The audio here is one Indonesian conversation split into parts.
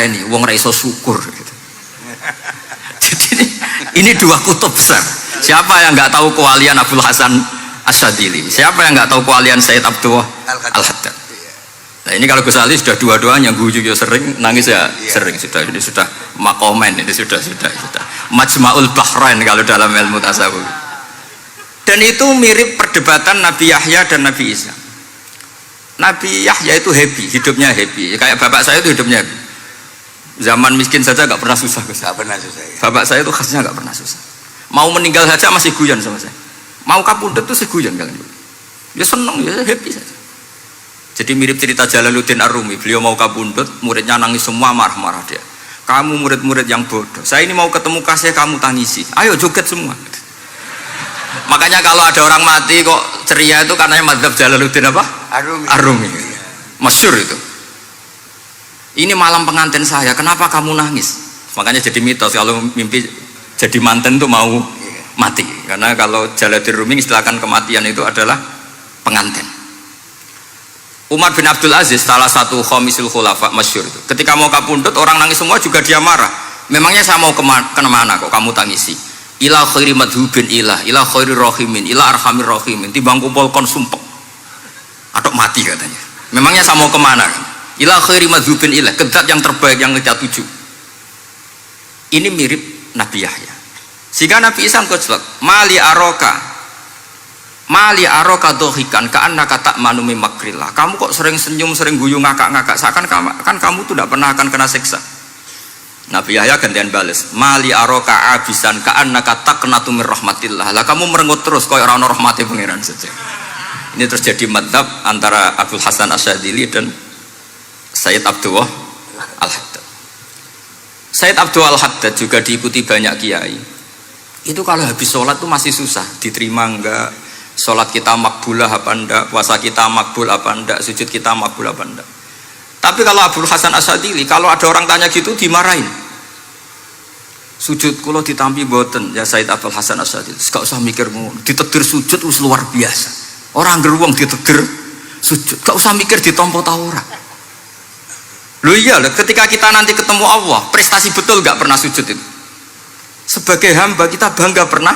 ini wong ra iso syukur gitu. Jadi ini dua kutub besar. Siapa yang nggak tahu kewalian Abdul Hasan Asyadzili? Siapa yang nggak tahu kewalian Sayyid Abdullah Al-Haddad? Nah ini kalau Gus Ali sudah dua-duanya, guyu ya sering, nangis ya sering, sudah ini sudah makomen, ini sudah Majma'ul Bahrain kalau dalam ilmu tasawuf. Dan itu mirip perdebatan Nabi Yahya dan Nabi Isa. Nabi Yahya itu happy, hidupnya happy, kayak bapak saya itu hidupnya happy. Zaman miskin saja nggak pernah susah, nggak pernah susah ya. Bapak saya itu khasnya nggak pernah susah. Mau meninggal saja masih guyon sama saya. Mau kapundhut tuh seguyon kalian. Dia seneng, ya happy saja. Jadi mirip cerita Jalaluddin Ar-Rumi. Beliau mau kapundhut, muridnya nangis semua, marah-marah dia. Kamu murid-murid yang bodoh. Saya ini mau ketemu kasih kamu tangisi. Ayo joget semua. Makanya kalau ada orang mati kok ceria itu karena madzhab Jalaluddin apa? Ar-Rumi. Masyhur itu. Ini malam pengantin saya, kenapa kamu nangis? Makanya jadi mitos kalau mimpi jadi manten tuh mau mati. Karena kalau Jalaluddin Rumi istilahkan kematian itu adalah pengantin. Umar bin Abdul Aziz, salah satu khomisul khulafa masyhur itu. Ketika mau kapundhut orang nangis semua juga dia marah. Memangnya saya mau kemana kok kamu tangisi? Ila khairi madhubin ila khairi rahimin, ila arhamir rahimin. Timbang kumpul kon sumpek. Atau mati katanya. Memangnya saya mau kemana? Ila khairi madhubin ilah, kedat yang terbaik yang kita tuju. Ini mirip Nabi Yahya. Sehingga Nabi Isa koclok, mali aroka dohikan ka'annaka ta'manu min makrillah. Kamu kok sering senyum, sering guyu, ngakak-ngakak, seakan kan kamu tuh tidak pernah akan kena siksa. Nabi Yahya gantian bales, mali aroka abisan ka'annaka taqnatu min rahmatillah. Lah kamu merengut terus koyo ora ono rahmate pangeran saja. Ini terus jadi madzhab antara Abdul Hasan Asyadzili dan Sayyid Abdullah Al-Haddad. Sayyid Abdullah Al-Haddad juga diikuti banyak kiai. Itu kalau habis sholat tuh masih susah, diterima enggak, sholat kita makbulah apa enggak, puasa kita makbul apa enggak, sujud kita makbul apa enggak. Tapi kalau Abdul Hasan Asyadzili, kalau ada orang tanya gitu dimarahin. Sujud kalau ditampi boten, ya Sayyid Abdul Hasan Asyadzili, gak usah mikir ngono, ditegir sujud wis luar biasa. Orang geruang ditegir sujud, gak usah mikir ditompo ta ora. Loh iya, ketika kita nanti ketemu Allah, prestasi betul gak pernah sujud itu. Sebagai hamba kita bangga pernah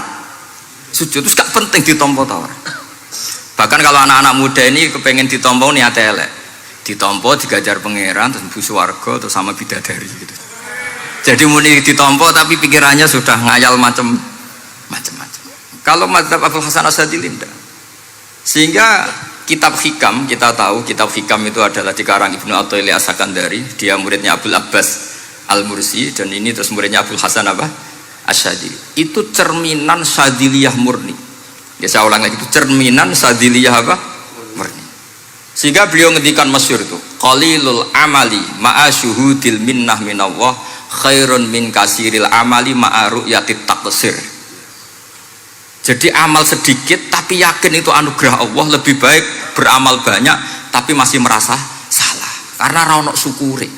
sujud, terus gak penting ditompo tawar. Bahkan kalau anak-anak muda ini kepengen ditompo niat elek, ditompo digajar pangeran, terus mlebu swarga, terus sama bidadari gitu. Jadi muni ditompo tapi pikirannya sudah ngayal macam-macam. Kalau madzhab Abdul Hasan Asyadzili tidak. Sehingga kitab hikam, kita tahu kitab hikam itu adalah dikarang Ibnu Athaillah As-Sakandari, dia muridnya Abdul Abbas Al-Mursi, dan ini terus muridnya Abdul Hasan apa? Asyadzili. Itu cerminan Syadziliyah murni. Ya saya ulang lagi, itu cerminan Syadziliyah apa? Murni. Sehingga beliau ngendikan masyhur itu, qalilul amali ma'a syuhudil minnah minallah khairun min kasiril amali ma'a ru'yatit taqsir. Jadi amal sedikit tapi yakin itu anugerah Allah, lebih baik beramal banyak tapi masih merasa salah karena ra ono syukure.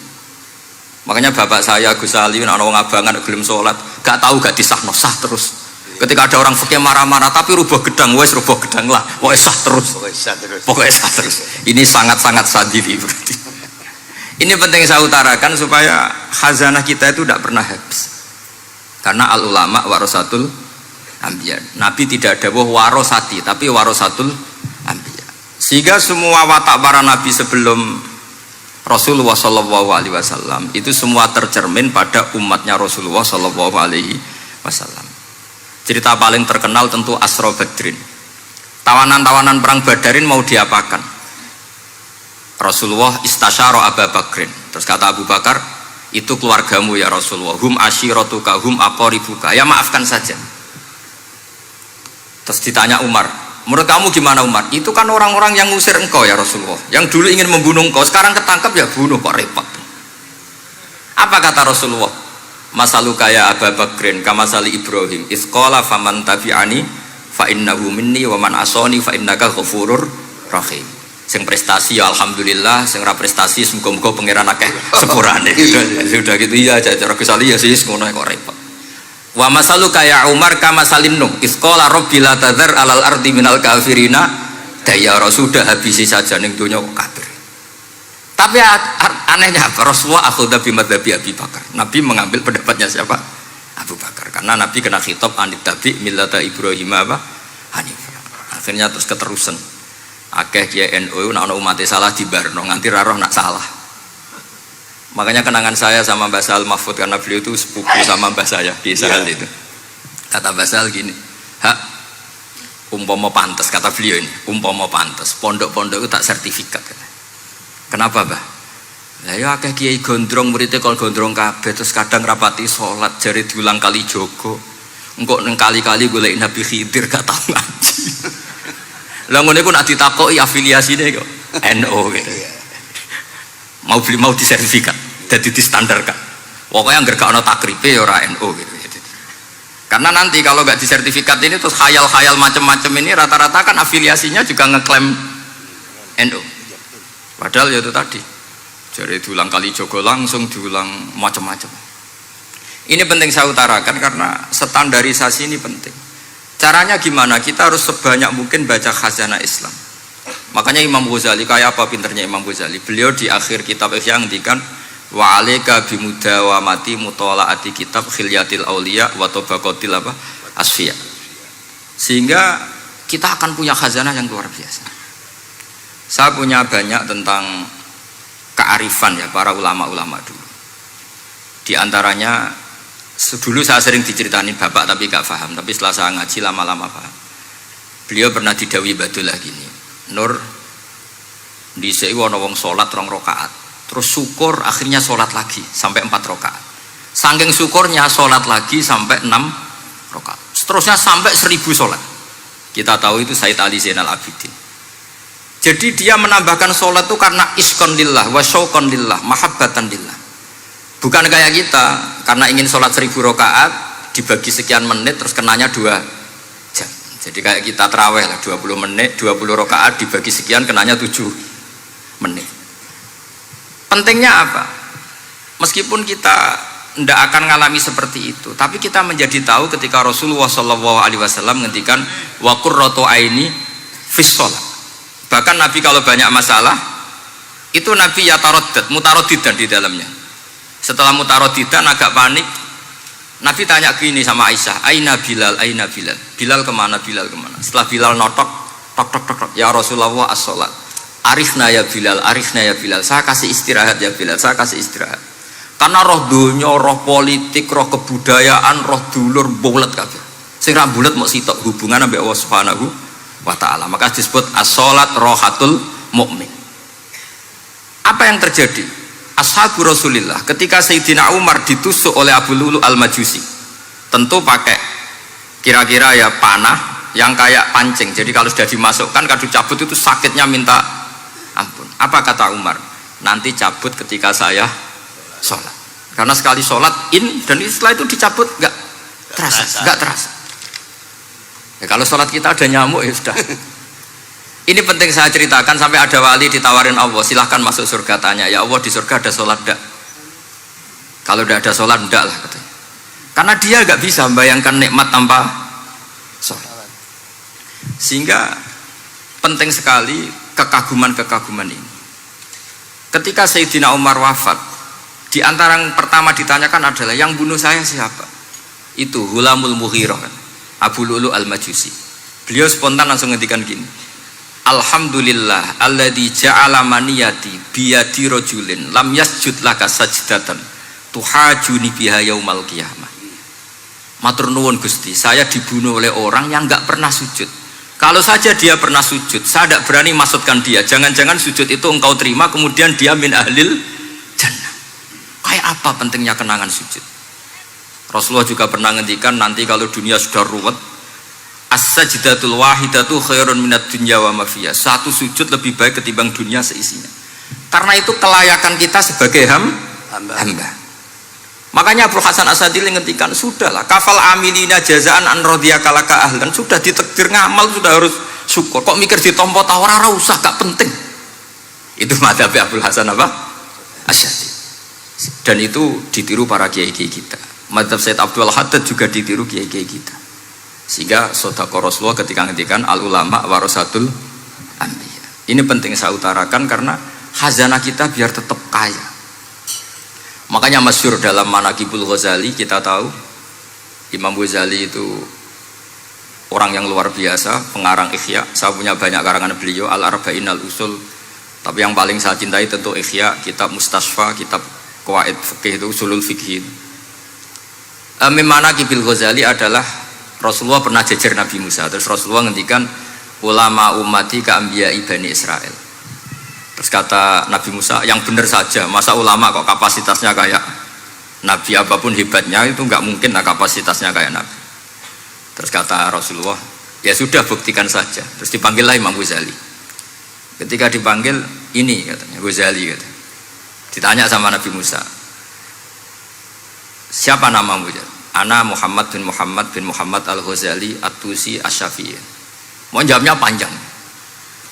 Makanya bapak saya Gus Ali ana wong abangan gelem salat, gak tahu gak disahno sah terus. Ketika ada orang fikih marah-marah tapi rubah gedang, wes rubah gedang lah, pokoke sah terus. Pokoknya sah terus. Ini sangat-sangat sadili berarti. Ini penting saya utarakan supaya khazanah kita itu tidak pernah habis. Karena al ulama warasatul anbiya. Nabi tidak ada warosati, tapi warasatul anbiya. Sehingga semua watak para nabi sebelum Rasulullah Shallallahu Alaihi Wasallam itu semua tercermin pada umatnya Rasulullah Shallallahu Alaihi Wasallam. Cerita paling terkenal tentu Asra Badrin. Tawanan-tawanan perang Badarin mau diapakan? Rasulullah istasyara Abu Bakrin. Terus kata Abu Bakar, itu keluargamu ya Rasulullah. Hum ashiratuka, hum aqaribuka. Ya maafkan saja. Terus ditanya Umar, menurut kamu gimana Umar? Itu kan orang-orang yang ngusir engkau ya Rasulullah, yang dulu ingin membunuh engkau, sekarang ketangkap ya bunuh, kok repot. Apa kata Rasulullah? Masaluka ya Abu Bakrin kamasali Ibrahim isqala faman tabi'ani fa innahu minni wa man asani fa innaka ghafurur rahim. Sing prestasi ya alhamdulillah, sing ora prestasi semoga-moga pangeran akeh sepurane. Sudah gitu ya cara Gus Ali ya sih ngono kok repot. Wa masaluka ya Umar kamasalin Nuh isqala rabbi la tadzar alal ardi minal kafirina dayara, sudah habisi saja ning donya kok kafir. Tapi anehnya apa? Rasulullah akhudha bi madzhabi Abi Bakar. Nabi mengambil pendapatnya siapa? Abu Bakar. Karena Nabi kena khitab anit tabi millata Ibrahim apa? Hanifah. Akhirnya terus keterusan. Akeh kiai NU nek ana umat salah dibarno nganti ra roh nak salah. Makanya kenangan saya sama Mbah Sal Mahfud karena beliau itu sepupu sama Mbah saya di Sahal itu. Kata Mbah Sal gini, "Hak umpama pantes," kata beliau ini, "umpama pantes, pondok-pondok itu tak sertifikat." Kenapa, Mbah? Lah ya akeh kiai gondrong muridnya kalau gondrong kabeh terus kadang rapati salat jare diulang kali jogo. Engko neng kali-kali golek Nabi Khidir gak tau ngaji. Lah ngene ku nak ditakoki afiliasine kok NU gitu. Mau disertifikat, jadi distandarkan. Pokoknya anggar gak ana takribe ya ora NU gitu. Karena nanti kalau gak disertifikat ini terus khayal-khayal macam-macam ini rata-rata kan afiliasinya juga ngeklaim NU. Padahal ya itu tadi. Jadi diulang kali jogo langsung diulang macam-macam. Ini penting saya utarakan karena standarisasi ini penting. Caranya gimana? Kita harus sebanyak mungkin baca khazanah Islam. Makanya Imam Ghazali, kayak apa pinternya Imam Ghazali? Beliau di akhir kitab Ihya ngendikan wa alaika bimudawamati mutalaati kitab khilyatil auliya wa tabaqatil apa? Asfiya. Sehingga kita akan punya khazanah yang luar biasa. Saya punya banyak tentang kearifan ya para ulama-ulama dulu. Di antaranya dulu saya sering diceritain bapak tapi gak paham, tapi setelah saya ngaji lama-lama paham. Beliau pernah didawi Badullah gini, Nur dhisik ana wong salat 2 rakaat, terus syukur akhirnya salat lagi sampai 4 rakaat. Saking syukurnya salat lagi sampai 6 rakaat. Seterusnya sampai 1000 salat. Kita tahu itu Said Ali Zainal Abidin. Jadi dia menambahkan salat itu karena iskon lillah wa syauqon lillah, mahabbatan lillah. Bukan kayak kita, karena ingin sholat 1000 rakaat dibagi sekian menit terus kenanya 2 jam. Jadi kayak kita terawih lah 20 menit, 20 rakaat dibagi sekian kenanya 7 menit. Pentingnya apa? Meskipun kita tidak akan mengalami seperti itu, tapi kita menjadi tahu ketika Rasulullah SAW menghentikan wa qurratu aini fis shalah. Bahkan Nabi kalau banyak masalah itu Nabi yataradad, mutaraddidan di dalamnya. Setelah mutaraddidan agak panik, Nabi tanya gini sama Aisyah, Aina Bilal, Aina Bilal, Bilal kemana, Bilal kemana? Setelah Bilal notok, tok tok tok tok, ya Rasulullah as-sholat, arifna ya Bilal, arifna ya Bilal, saya kasih istirahat ya Bilal, saya kasih istirahat. Karena roh dunya, roh politik, roh kebudayaan, roh dulur bulet kabeh. Sing ra bulet mok sitok hubungan ambek Allah Subhanahu wa taala. Maka disebut as-sholat rohatul mukmin. Apa yang terjadi? Ashabu Rasulillah ketika Sayyidina Umar ditusuk oleh Abu Lulu al-Majusi, tentu pakai kira-kira ya panah yang kayak pancing, jadi kalau sudah dimasukkan kadu cabut itu sakitnya minta ampun. Apa kata Umar? Nanti cabut ketika saya sholat, karena sekali sholat dan setelah itu dicabut nggak terasa. Ya, kalau sholat kita ada nyamuk ya sudah. Ini penting saya ceritakan, sampai ada wali ditawarin Allah, silahkan masuk surga, tanya ya Allah di surga ada sholat enggak? Kalau tidak ada sholat enggak lah katanya. Karena dia nggak bisa membayangkan nikmat tanpa sholat. Sehingga penting sekali kekaguman-kekaguman ini. Ketika Sayyidina Umar wafat, di antara yang pertama ditanyakan adalah yang bunuh saya siapa? Itu Hulamul Mughirah, Abu Lulu al-Majusi. Beliau spontan langsung ngendikan gini, Alhamdulillah alladzi ja'ala maniyati biyadi rajulin lam yasjud laka sajdatan tuhajuni biha yaumal qiyamah. Matur nuwun Gusti, saya dibunuh oleh orang yang enggak pernah sujud. Kalau saja dia pernah sujud, saya tidak berani maksudkan dia. Jangan-jangan sujud itu engkau terima kemudian dia min ahlil jannah. Kayak apa pentingnya kenangan sujud? Rasulullah juga pernah ngendikan nanti kalau dunia sudah ruwet, as-sajdatul wahidatu khairun minad dunya wa ma fiha. Satu sujud lebih baik ketimbang dunia seisinya. Karena itu kelayakan kita sebagai hamba. Makanya Abu Hasan Asadili ngendikan, sudahlah kafal amilina jazaan an radhiyakalaka ahlan, sudah ditakdir ngamal sudah harus syukur. Kok mikir ditompo ta ora usah, gak penting. Itu madzhab Abu Hasan apa? Asy'ari. Dan itu ditiru para kiai-kiai kita. Madzhab Said Abdul Haddad juga ditiru kiai-kiai kita. Sehingga sedekah Rasulullah ketika ngendikan al ulama warasatul anbiya. Ini penting saya utarakan karena khazanah kita biar tetap kaya. Makanya masyhur dalam Manaqibul Ghazali kita tahu Imam Ghazali itu orang yang luar biasa, pengarang Ihya. Saya punya banyak karangan beliau, Al-Arba'in Al-Usul. Tapi yang paling saya cintai tentu Ihya, kitab Mustasfa, kitab Qawaid Fikih itu Usulul Fikih. Manaqibul Ghazali adalah Rasulullah pernah jejer Nabi Musa. Terus Rasulullah ngendikan ulama ummati ka anbiya'i Bani Israel. Terus kata Nabi Musa, yang benar saja, masa ulama kok kapasitasnya kayak Nabi, apapun hebatnya itu nggak mungkin lah kapasitasnya kayak Nabi. Terus kata Rasulullah, ya sudah buktikan saja. Terus dipanggillah Imam Ghazali. Ketika dipanggil, ini katanya Ghazali kata. Ditanya sama Nabi Musa, siapa namamu? Ana Muhammad bin Muhammad Al-Ghazali At-Tusi Asy-Syafi'i. Mau jawabnya panjang.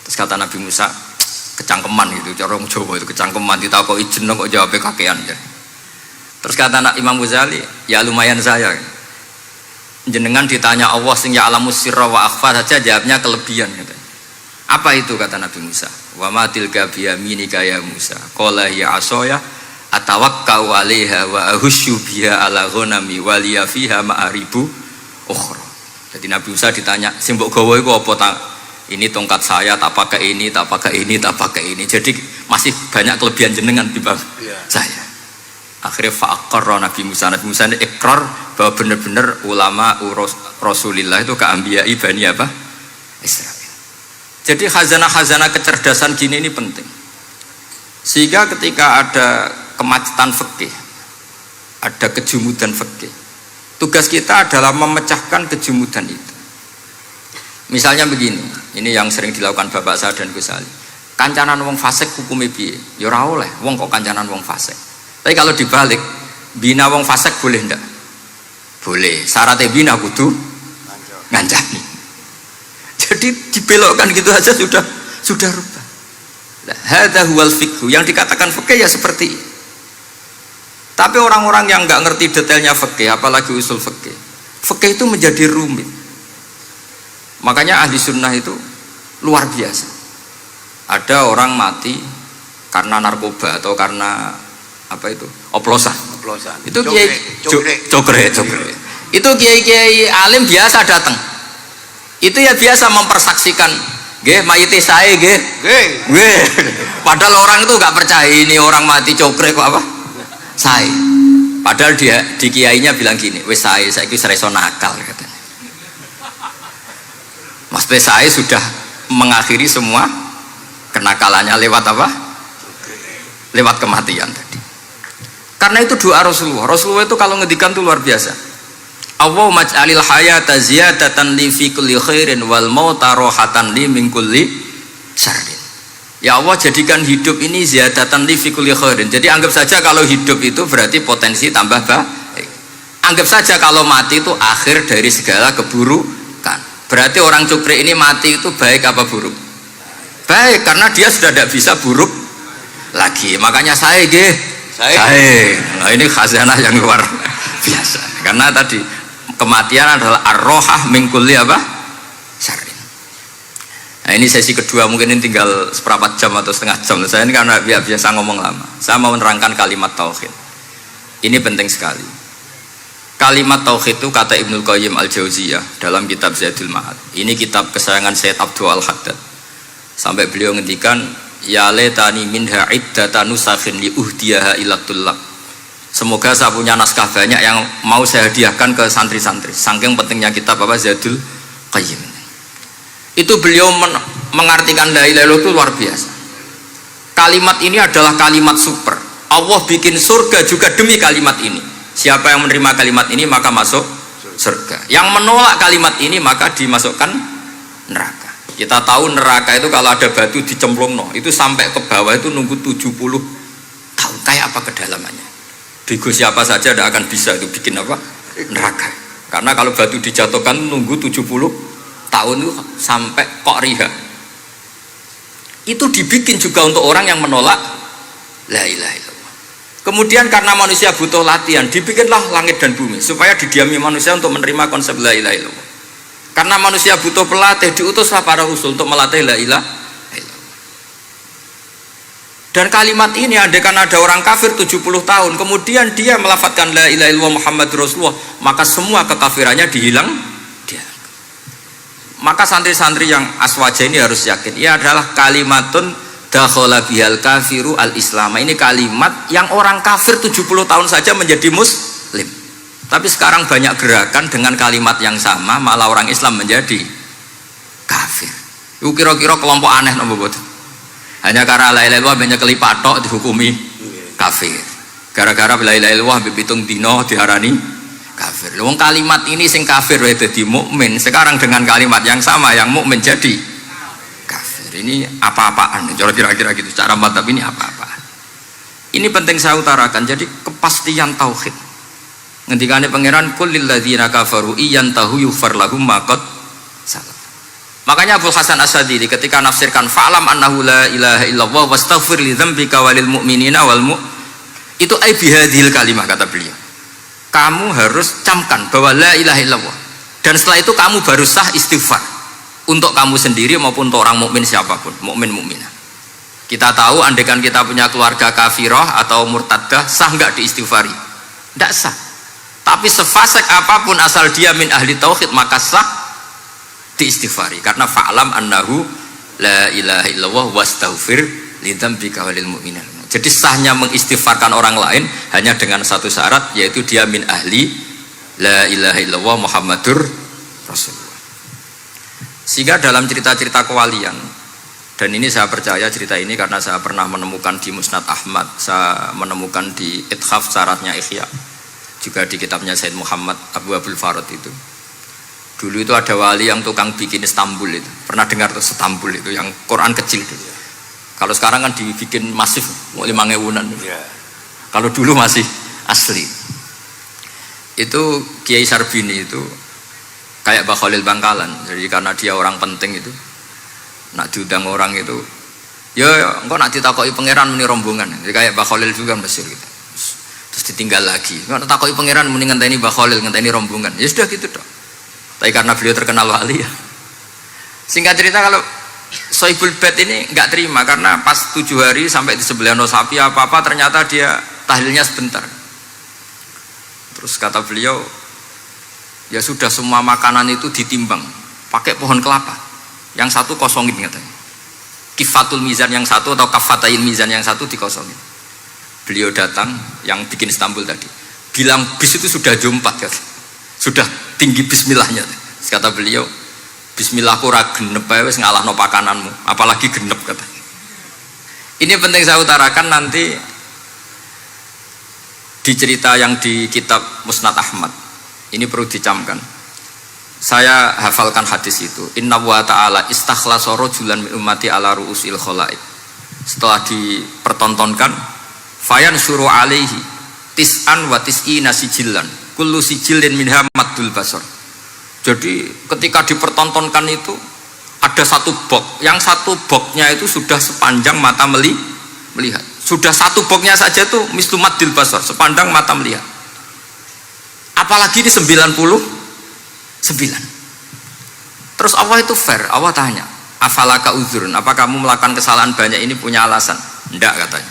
Terus kata Nabi Musa, kecangkeman gitu, cara orang Jawa itu kecangkeman, ditakoki jeneng kok jawabnya kakean ya. Terus kata anak Imam Ghazali, ya lumayan saya. Jenengan ditanya Allah sing ya'lamus sirra wa akhfa saja jawabnya kelebihan gitu. Apa itu kata Nabi Musa? Wa ma tilka biyaminika ya Musa. Qala ya asaya atawakkau 'alaiha wa ahusyu biha ala ghanami wa liya fiha ma'aribu ukhra. Jadi Nabi Musa ditanya, sing mbok gawa iku apa ta? Ini tongkat saya, tak pakai ini, tak pakai ini, tak pakai ini. Jadi masih banyak kelebihan jenengan di bawah saya. Akhirnya fa'aqarra Nabi Musa ini ikrar bahwa benar-benar ulama Rasulillah itu keambiai Bani apa? Israel. Jadi khazanah-khazanah kecerdasan gini ini penting. Sehingga ketika ada kemacetan fikih, ada kejumudan fikih, tugas kita adalah memecahkan kejumudan itu. Misalnya begini, ini yang sering dilakukan bapak saya dan Gus Ali. Kancanan wong fasik hukumnya piye? Ya ora oleh, wong kok kancanan wong fasik. Tapi kalau dibalik, bina wong fasik boleh ndak? Boleh. Syaratnya bina kudu ngancani. Jadi dibelokkan gitu aja sudah rubah. Hadza huwal fiqh. Yang dikatakan fikih ya seperti ini. Tapi orang-orang yang nggak ngerti detailnya fikih, apalagi usul fikih, fikih itu menjadi rumit. Makanya ahli sunnah itu luar biasa. Ada orang mati karena narkoba atau karena apa itu oplosan. Itu kiai cokre. Itu kiai alim biasa datang. Itu ya biasa mempersaksikan, nggih mayite sae nggih. Nggih. Padahal orang itu nggak percaya ini orang mati cokre kok apa? Sae. Padahal dia di kiainya bilang gini, wis sae saiki sereso nakal katanya. Maksudnya saya sudah mengakhiri semua kenakalannya lewat apa? Lewat kematian tadi. Karena itu doa Rasulullah. Rasulullah itu kalau ngedikan itu luar biasa. Allahumma ij'alil hayata ziyadatan li fi kulli khairin wal mauta rohatan li min kulli syarrin. Ya Allah, jadikan hidup ini ziyadatan li fi kulli khairin. Jadi anggap saja kalau hidup itu berarti potensi tambah baik. Anggap saja kalau mati itu akhir dari segala keburukan. Berarti orang cukri ini mati itu baik apa buruk? Baik, karena dia sudah tidak bisa buruk lagi. Makanya saya. Nah, ini khazanah yang luar biasa. Karena tadi kematian adalah ar-rohah min kulli apa? Syarrin. Nah, ini sesi kedua, mungkin ini tinggal seperempat jam atau setengah jam. Saya ini karena biasa ngomong lama. Saya mau menerangkan kalimat tauhid. Ini penting sekali. Kalimat tauhid itu kata Ibnul Qayyim Al-Jauziyah dalam kitab Zadul Ma'ad. Ini kitab kesayangan Sayyid Abdul Al-Haddad. Sampai beliau ngendikan, ya letani minha iddatan nusakhin li uhdiyaha ila tullab. Semoga saya punya naskah banyak yang mau saya hadiahkan ke santri-santri. Saking pentingnya kitab apa Zadul Qayyim. Itu beliau mengartikan la ilaha illallah itu luar biasa. Kalimat ini adalah kalimat super. Allah bikin surga juga demi kalimat ini. Siapa yang menerima kalimat ini maka masuk surga. Yang menolak kalimat ini maka dimasukkan neraka. Kita tahu neraka itu kalau ada batu dicemplungno, itu sampai ke bawah itu nunggu 70 tahun. Kayak apa kedalamannya? Bego siapa saja tidak akan bisa itu bikin apa? Neraka. Karena kalau batu dijatuhkan nunggu 70 tahun itu sampai kok riha. Itu dibikin juga untuk orang yang menolak la ilaha illallah. Kemudian karena manusia butuh latihan, dibikinlah langit dan bumi supaya didiami manusia untuk menerima konsep la ilaha illallah. Karena manusia butuh pelatih, diutuslah para rasul untuk melatih la ilaha illallah. Dan kalimat ini andaikan ada orang kafir 70 tahun kemudian dia melafadzkan la ilaha illallah Muhammadur Rasulullah, maka semua kekafirannya dihilang dia. Maka santri-santri yang aswaja ini harus yakin, ia adalah kalimatun dakhala bihal kafiru al-islam. Ini kalimat yang orang kafir 70 tahun saja menjadi muslim. Tapi sekarang banyak gerakan dengan kalimat yang sama malah orang Islam menjadi kafir. Itu kira-kira kelompok aneh nomor boten. Hanya karena la ilaha illallah banyak kelipat tok dihukumi kafir. Gara-gara la ilaha illallah pitung dino diarani kafir. Wong kalimat ini sing kafir wae dadi mukmin. Sekarang dengan kalimat yang sama yang mukmin jadi kafir. Ini apa-apaan? Kira-kira gitu. Cara madzhab ini apa-apaan? Ini penting saya utarakan. Jadi kepastian tauhid. Ngendikane pangeran kul lil ladzina kafaru iyantahu yughfar lahum ma qad salaf. Makanya Abul Hasan Asyadili ketika nafsirkan fa'lam annahu la ilaha illallah wastaghfir li dzambika walil mu'minina wal itu ai bihadhil kalimah, kata beliau. Kamu harus camkan bahwa la ilaha illallah dan setelah itu kamu baru sah istighfar untuk kamu sendiri maupun untuk orang mukmin siapapun, mukmin mukminah. Kita tahu andaikan kita punya keluarga kafirah atau murtadah sah enggak diistighfari? Enggak sah. Tapi sefasik apapun asal dia min ahli tauhid maka sah diistighfari karena fa'lam annahu la ilaha illallah wastaghfir lidzambika walil mu'minin. Jadi sahnya mengistighfarkan orang lain hanya dengan satu syarat, yaitu dia min ahli la ilaha illallah Muhammadur Rasulullah. Sehingga dalam cerita-cerita kewalian, dan ini saya percaya cerita ini karena saya pernah menemukan di Musnad Ahmad, saya menemukan di Ithaf syaratnya Ihya, juga di kitabnya Said Muhammad Abu Abdul Farad itu. Dulu itu ada wali yang tukang bikin Istanbul itu. Pernah dengar tuh Istanbul itu yang Quran kecil itu. Kalau sekarang kan dibikin masif, mau 5.000-an. Kalau dulu masih asli. Itu Kiai Sarbini itu kayak Mbah Khalil Bangkalan. Jadi karena dia orang penting itu, nak diundang orang itu, ya engkau nak ditakoki pangeran muni rombongan. Jadi kayak Mbah Khalil juga Mesir gitu. Terus ditinggal lagi. Engkau takoki pangeran muni ngenteni Mbah Khalil, ngenteni rombongan. Ya sudah gitu dong. Tapi karena beliau terkenal wali ya. Singkat cerita kalau Sohibul Bait ini nggak terima karena pas 7 hari sampai di sebelah sapi apa-apa ternyata dia tahlilnya sebentar. Terus kata beliau, ya sudah semua makanan itu ditimbang pakai pohon kelapa. Yang satu kosongin katanya. Kifatul mizan yang satu atau kafatail mizan yang satu dikosongin. Beliau datang yang bikin Istanbul tadi. Bilang bis itu sudah jumpat katanya. Sudah tinggi bismillahnya. Kata beliau, bismillahku ora genep ae wis ngalahno pakananmu, apalagi genep kata. Ini penting saya utarakan nanti di cerita yang di kitab Musnad Ahmad. Ini perlu dicamkan. Saya hafalkan hadis itu. Inna wa ta'ala istakhlasa rajulan min ummati ala ru'usil khalaik. Setelah dipertontonkan, fayan syuru alaihi tis'an wa tis'ina sijillan. Kullu sijilin minha maddul basar. Jadi ketika dipertontonkan itu ada satu box, yang satu boxnya itu sudah sepanjang mata melihat. Sudah satu boxnya saja tuh mislu maddil basar, sepandang mata melihat. Apalagi ini 99. Terus Allah itu fair, Allah tanya, afalaka uzurun, apa kamu melakukan kesalahan banyak ini punya alasan? Enggak katanya.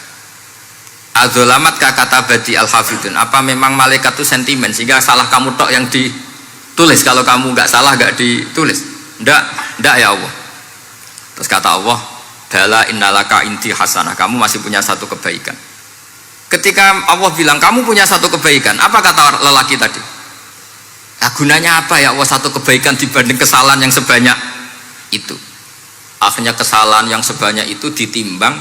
Adzolamat kata badi al-hafidun, apa memang malaikat itu sentimen sehingga salah kamu tok yang ditulis, kalau kamu nggak salah nggak ditulis? Ndak ya Allah. Terus kata Allah, bala innalaka inti hasanah, kamu masih punya satu kebaikan. Ketika Allah bilang kamu punya satu kebaikan, apa kata lelaki tadi? Nah, gunanya apa ya Allah satu kebaikan dibanding kesalahan yang sebanyak itu? Akhirnya kesalahan yang sebanyak itu ditimbang.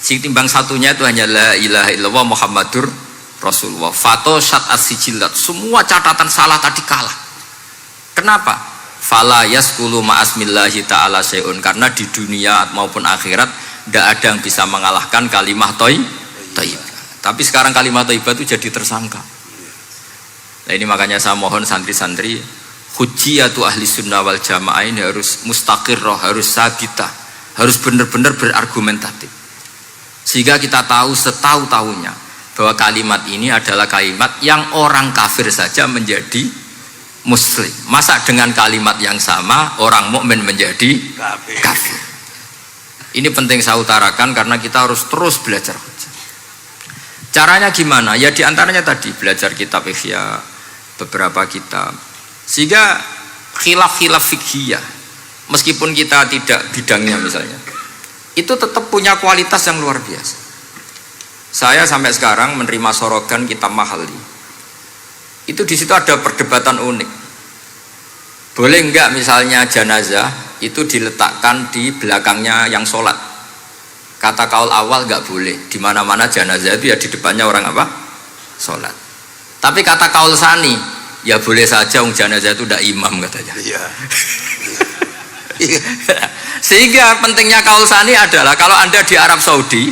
Si timbang satunya itu hanya la ilaha illallah Muhammadur Rasulullah. Fato syat as-sijilat, semua catatan salah tadi kalah. Kenapa? Fala yaskulu ma'asmillahi ta'ala syai'un, karena di dunia maupun akhirat tidak ada yang bisa mengalahkan kalimah thayyibah. Tapi sekarang kalimah thayyibah itu jadi tersangka. Nah ini makanya saya mohon santri-santri, hujjiyatu ahli sunnah wal jamaah ini harus mustaqirrah, harus sabitah, harus benar-benar berargumentatif. Sehingga kita tahu setahu-tahunya bahwa kalimat ini adalah kalimat yang orang kafir saja menjadi muslim. Masa dengan kalimat yang sama orang mukmin menjadi kafir? Ini penting saya utarakan karena kita harus terus belajar hujjah. Caranya gimana? Ya diantaranya tadi belajar kitab Ihya, beberapa kitab, sehingga khilaf-khilaf fikhiyah meskipun kita tidak bidangnya misalnya, itu tetap punya kualitas yang luar biasa. Saya sampai sekarang menerima sorogan kitab Mahalli, itu di situ ada perdebatan unik. Boleh enggak misalnya jenazah itu diletakkan di belakangnya yang sholat? Kata kaul awal enggak boleh, di mana-mana jenazah itu ya di depannya orang apa? Sholat. Tapi kata kaul sani, ya boleh saja, jenazah itu tidak imam katanya. Iya. Sehingga pentingnya kaul sani adalah kalau Anda di Arab Saudi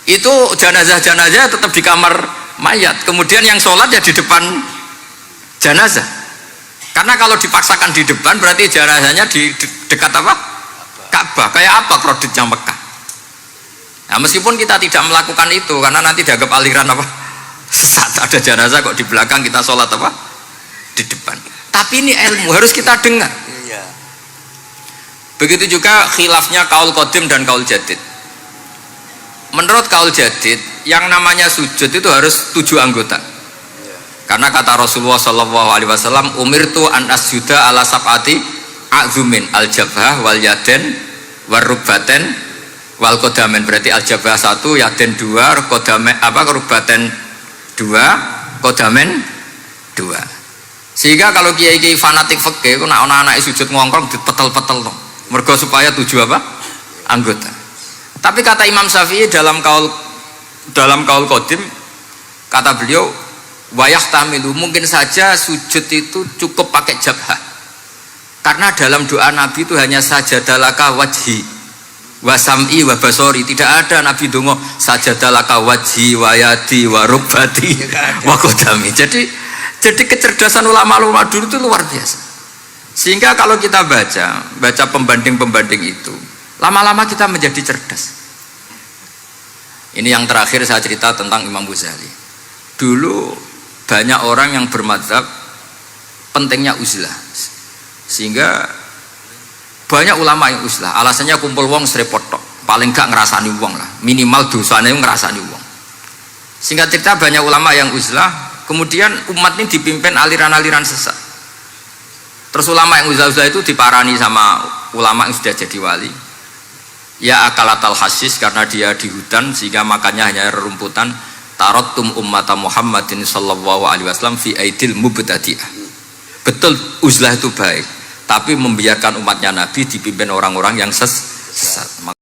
itu jenazah-jenazah tetap di kamar mayat, kemudian yang sholat ya di depan jenazah. Karena kalau dipaksakan di depan berarti jenazahnya di dekat apa? Ka'bah. Kayak apa kreditnya Mekah. Nah, meskipun kita tidak melakukan itu karena nanti dianggap aliran apa? Saat ada jenazah kok di belakang kita sholat apa? Di depan. Tapi ini ilmu harus kita dengar. Begitu juga khilafnya kaul qadim dan kaul jadid. Menurut kaul jadid, yang namanya sujud itu harus 7 anggota. Karena kata Rasulullah SAW, umirtu an asjuda ala sab'ati a'zumin, al jabhah wal yaden wal rubbaten wal kodamen. Berarti al jabhah 1, yaden 2, kodamen apa rubbaten 2, kodamen 2. Sehingga kalau kiai-kiai fanatik fikih, ku nak anak-anak sujud ngongkrong dipetel-petel dong. Mergo supaya 7 apa? Anggota. Tapi kata Imam Syafi'i dalam kaul qadim, kata beliau, wayah tamilu, mungkin saja sujud itu cukup pakai jabhah. Karena dalam doa Nabi itu hanya sajadalaka wajhi wa sam'i wa basori. Tidak ada Nabi dongo sajadalaka wajhi wa yadi wa rubbati wa qadami. Jadi kecerdasan ulama-ulama dulu itu luar biasa. Sehingga kalau kita baca pembanding-pembanding itu, lama-lama kita menjadi cerdas. Ini yang terakhir saya cerita tentang Imam Ghazali. Dulu banyak orang yang bermadzhab pentingnya uzlah, sehingga banyak ulama yang uzlah. Alasannya kumpul wong serepot tok, paling gak ngerasani wong lah, minimal dosanya ngerasani wong. Singkat cerita banyak ulama yang uzlah, kemudian umat ini dipimpin aliran-aliran sesat. Terus ulama yang uzlah-uzlah itu diparani sama ulama yang sudah jadi wali. Ya akalatal hasis, karena dia di hutan sehingga makannya hanya rerumputan. Tarattum ummata Muhammadin sallallahu alaihi wasallam fi aidil mubtadi'ah. Betul uzlah itu baik, tapi membiarkan umatnya Nabi dipimpin orang-orang yang sesat.